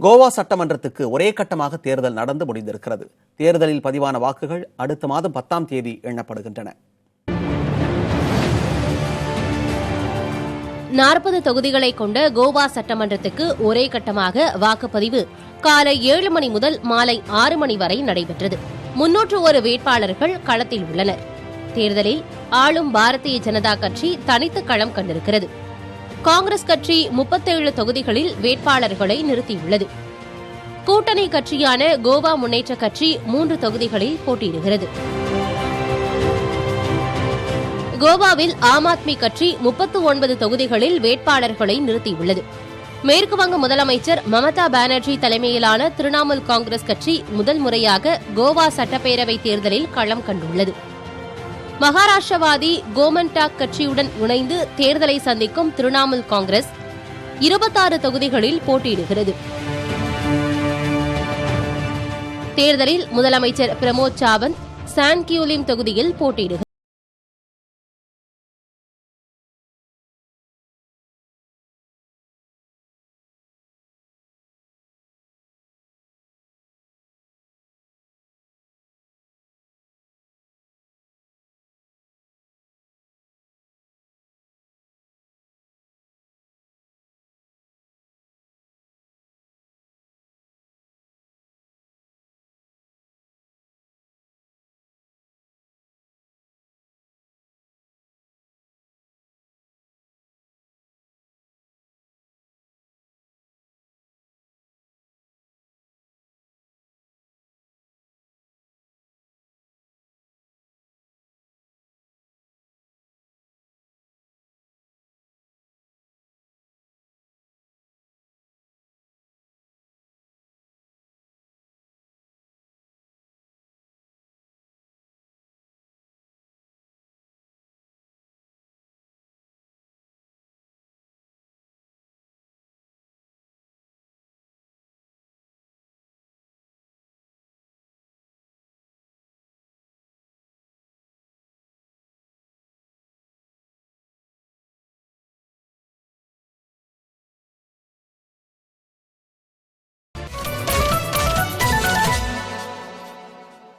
கோவா சட்டமன்றத்துக்கு ஒரே கட்டமாக தேர்தல் நடந்து முடிந்திருக்கிறது. தேர்தலில் பதிவான வாக்குகள் அடுத்த மாதம் 10ஆம் தேதி எண்ணப்படுகின்றன. 40 தொகுதிகளை கொண்ட கோவா சட்டமன்றத்துக்கு ஒரே கட்டமாக வாக்குப்பதிவு காலை 7 மணி முதல் மாலை 6 மணி வரை நடைபெற்றது. 301 வேட்பாளர்கள் களத்தில் உள்ளனர். தேர்தலில் ஆளும் பாரதிய ஜனதா கட்சி தனித்து களம் கண்டிருக்கிறது. காங்கிரஸ் கட்சி 37 தொகுதிகளில் வேட்பாளர்களை நிறுத்தியுள்ளது. கூட்டணி கட்சியான கோவா முன்னேற்ற கட்சி 3 தொகுதிகளில் போட்டியிடுகிறது. கோவாவில் ஆம் ஆத்மி கட்சி 39 தொகுதிகளில் வேட்பாளர்களை நிறுத்தியுள்ளது. மேற்குவங்க முதலமைச்சர் மமதா பானர்ஜி தலைமையிலான திரிணாமுல் காங்கிரஸ் கட்சி முதல் முறையாக கோவா சட்டப்பேரவை தேர்தலில் களம் கண்டுள்ளது. மகாராஷ்டிரவாதி கோமன்டாக் கட்சியுடன் இணைந்து தேர்தலை சந்திக்கும் திரிணாமுல் காங்கிரஸ் 26 தொகுதிகளில் போட்டியிடுகிறது. தேர்தலில் முதலமைச்சர் பிரமோத் சாவந்த் சான்கியூலிம் தொகுதியில் போட்டியிடுகிறார்.